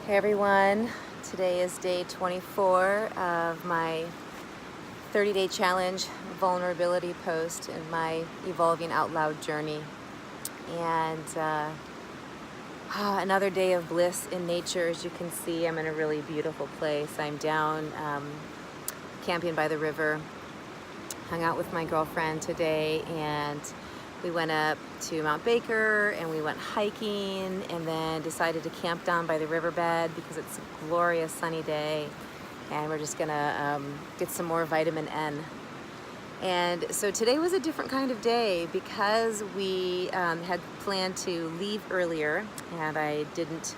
Hey everyone, today is day 24 of my 30-day challenge vulnerability post in my evolving out loud journey. And another day of bliss in nature. As you can see, I'm in a really beautiful place. I'm down camping by the river. Hung out with my girlfriend today, and we went up to Mount Baker and we went hiking, and then decided to camp down by the riverbed because it's a glorious sunny day, and we're just gonna get some more vitamin N. And so today was a different kind of day because we had planned to leave earlier and I didn't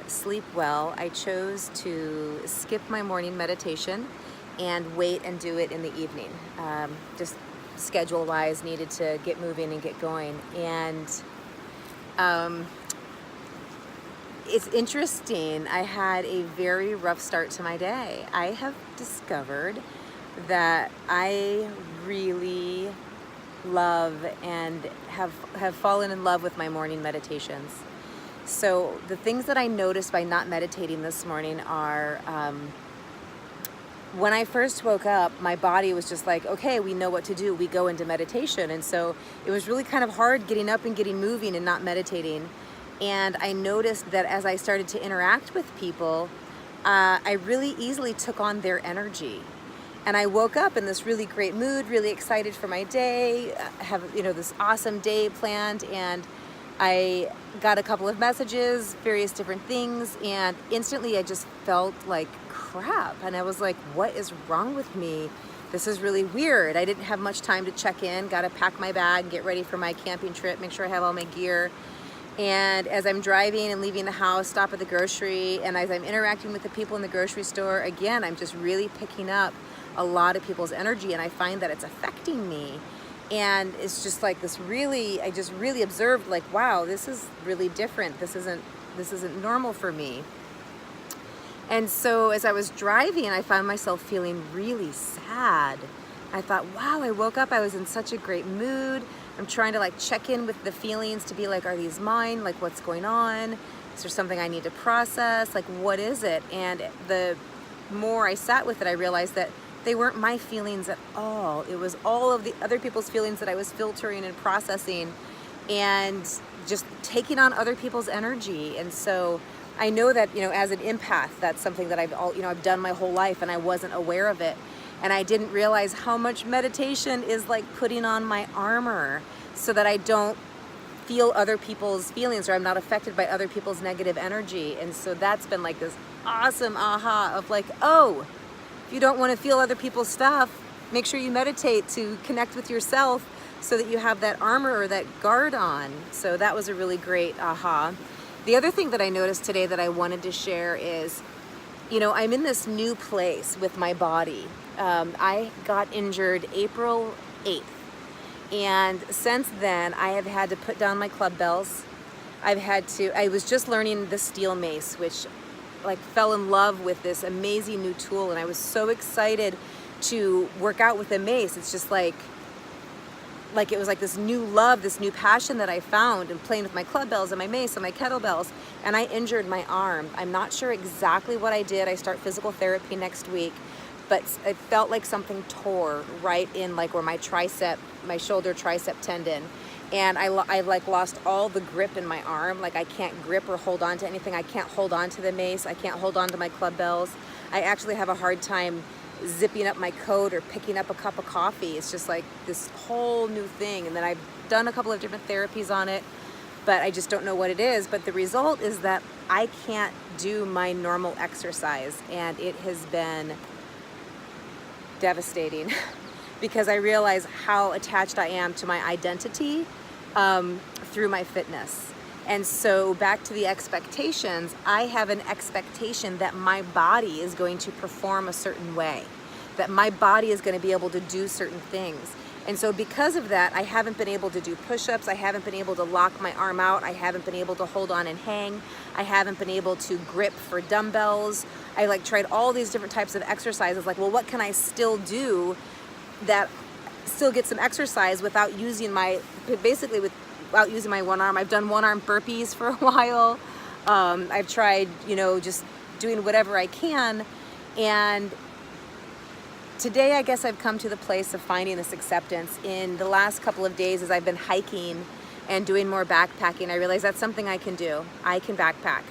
sleep well. I chose to skip my morning meditation and wait and do it in the evening. Just schedule wise, needed to get moving and get going. And it's interesting, I had a very rough start to my day. I have discovered that I really love and have fallen in love with my morning meditations. So the things that I noticed by not meditating this morning are when I first woke up, my body was just like, okay, we know what to do. We go into meditation. And so it was really kind of hard getting up and getting moving and not meditating. And I noticed that as I started to interact with people, I really easily took on their energy. And I woke up in this really great mood, really excited for my day, have this awesome day planned, and I got a couple of messages, various different things, and instantly I just felt like crap. And I was like, what is wrong with me? This is really weird. I didn't have much time to check in, got to pack my bag, get ready for my camping trip, make sure I have all my gear. And as I'm driving and leaving the house, stop at the grocery, and as I'm interacting with the people in the grocery store, again, I'm just really picking up a lot of people's energy, and I find that it's affecting me. And it's just like this really, I just really observed like, wow, this is really different. This isn't normal for me. And so as I was driving, I found myself feeling really sad. I thought, wow, I woke up, I was in such a great mood. I'm trying to like check in with the feelings to be like, are these mine? Like, what's going on? Is there something I need to process? Like, what is it? And the more I sat with it, I realized that they weren't my feelings at all. It was all of the other people's feelings that I was filtering and processing and just taking on other people's energy. And so I know that, as an empath, that's something that I've done my whole life, and I wasn't aware of it. And I didn't realize how much meditation is like putting on my armor so that I don't feel other people's feelings, or I'm not affected by other people's negative energy. And so that's been like this awesome aha of like, oh, if you don't want to feel other people's stuff, make sure you meditate to connect with yourself so that you have that armor or that guard on. So that was a really great aha. The other thing that I noticed today that I wanted to share is, I'm in this new place with my body. I got injured April 8th. And since then, I have had to put down my club bells. I was just learning the steel mace, which fell in love with this amazing new tool. And I was so excited to work out with the mace. It's just like it was like this new love, this new passion that I found in playing with my club bells and my mace and my kettlebells. And I injured my arm. I'm not sure exactly what I did. I start physical therapy next week, but it felt like something tore right in where my shoulder tricep tendon. And I lost all the grip in my arm. I can't grip or hold on to anything. I can't hold on to the mace. I can't hold on to my club bells. I actually have a hard time zipping up my coat or picking up a cup of coffee. It's just like this whole new thing. And then I've done a couple of different therapies on it, but I just don't know what it is. But the result is that I can't do my normal exercise, and it has been devastating because I realize how attached I am to my identity through my fitness. And so back to the expectations, I have an expectation that my body is going to perform a certain way, that my body is going to be able to do certain things. And so because of that, I haven't been able to do push-ups. I haven't been able to lock my arm out. I haven't been able to hold on and hang. I haven't been able to grip for dumbbells. I tried all these different types of exercises. Well, what can I still do that still get some exercise without using without using my one arm? I've done one arm burpees for a while. I've tried, just doing whatever I can. And today, I guess I've come to the place of finding this acceptance. In the last couple of days, as I've been hiking and doing more backpacking, I realized that's something I can do. I can backpack.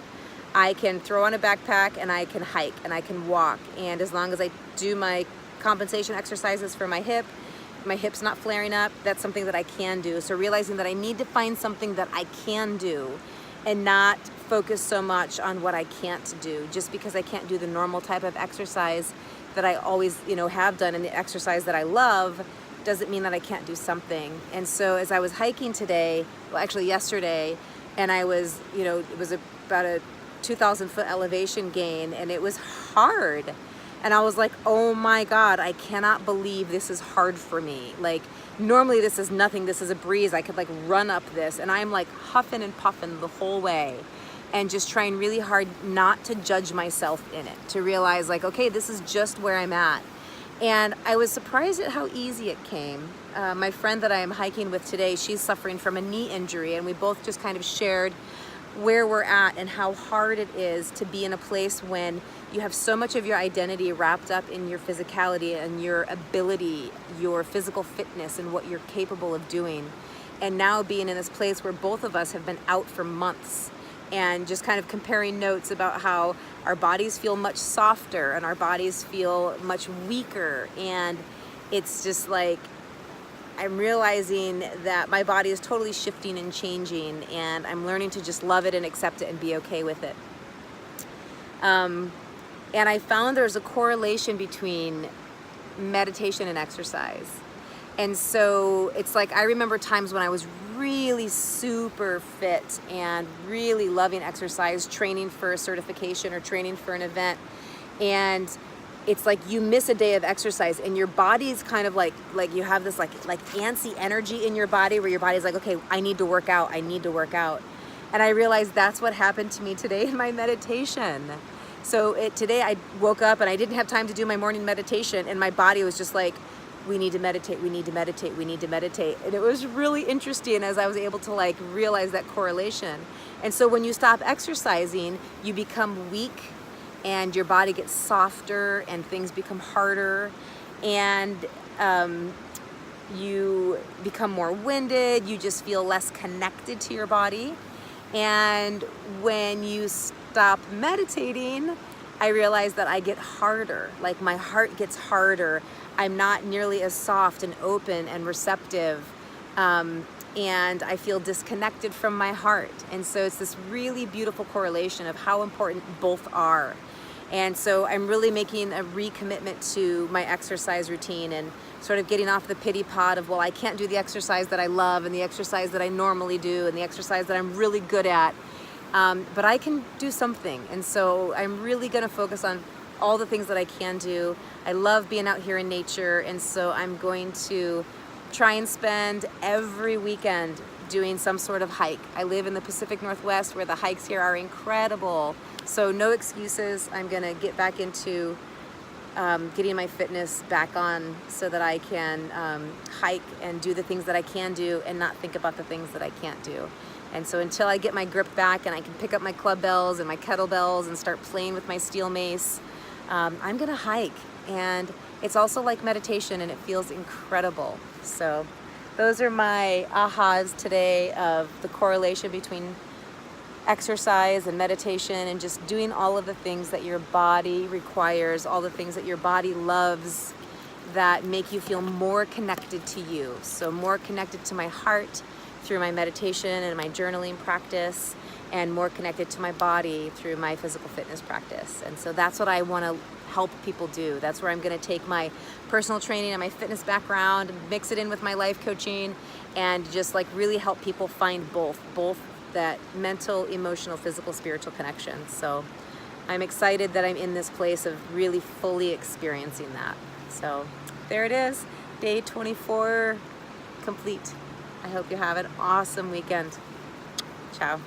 I can throw on a backpack and I can hike and I can walk. And as long as I do my compensation exercises for my hip's not flaring up, that's something that I can do. So realizing that I need to find something that I can do and not focus so much on what I can't do. Just because I can't do the normal type of exercise that I always, have done, and the exercise that I love, doesn't mean that I can't do something. And so as I was hiking today, well, actually yesterday, and I was, it was about a 2,000 foot elevation gain, and it was hard. And I was like, oh my God, I cannot believe this is hard for me. Like, normally this is nothing, this is a breeze. I could like run up this, and I'm like huffing and puffing the whole way, and just trying really hard not to judge myself in it, to realize like, okay, this is just where I'm at. And I was surprised at how easy it came. My friend that I am hiking with today, she's suffering from a knee injury, and we both just kind of shared where we're at and how hard it is to be in a place when you have so much of your identity wrapped up in your physicality and your ability, your physical fitness, and what you're capable of doing. And now being in this place where both of us have been out for months, and just kind of comparing notes about how our bodies feel much softer and our bodies feel much weaker. And it's just like, I'm realizing that my body is totally shifting and changing, and I'm learning to just love it and accept it and be okay with it. And I found there's a correlation between meditation and exercise. And so it's like, I remember times when I was really super fit and really loving exercise, training for a certification or training for an event. And it's like you miss a day of exercise and your body's kind of like you have this like antsy energy in your body where your body's like, okay, I need to work out. And I realized that's what happened to me today in my meditation. So today I woke up and I didn't have time to do my morning meditation, and my body was just like, we need to meditate. And it was really interesting as I was able to like realize that correlation. And so when you stop exercising, you become weak and your body gets softer and things become harder, and you become more winded, you just feel less connected to your body. And when you stop meditating, I realize that I get harder, like my heart gets harder. I'm not nearly as soft and open and receptive, and I feel disconnected from my heart. And so it's this really beautiful correlation of how important both are. And so I'm really making a recommitment to my exercise routine and sort of getting off the pity pot of, well, I can't do the exercise that I love and the exercise that I normally do and the exercise that I'm really good at, but I can do something. And so I'm really going to focus on all the things that I can do. I love being out here in nature, and so I'm going to try and spend every weekend doing some sort of hike. I live in the Pacific Northwest where the hikes here are incredible. So no excuses. I'm gonna get back into getting my fitness back on so that I can hike and do the things that I can do and not think about the things that I can't do. And so until I get my grip back and I can pick up my club bells and my kettlebells and start playing with my steel mace, I'm gonna hike. And it's also like meditation, and it feels incredible. So those are my ahas today of the correlation between exercise and meditation and just doing all of the things that your body requires, all the things that your body loves that make you feel more connected to you. So more connected to my heart through my meditation and my journaling practice, and more connected to my body through my physical fitness practice. And so that's what I want to help people do. That's where I'm going to take my personal training and my fitness background, mix it in with my life coaching, and just like really help people find both that mental, emotional, physical, spiritual connection. So I'm excited that I'm in this place of really fully experiencing that. So there it is, day 24 complete. I hope you have an awesome weekend. Ciao.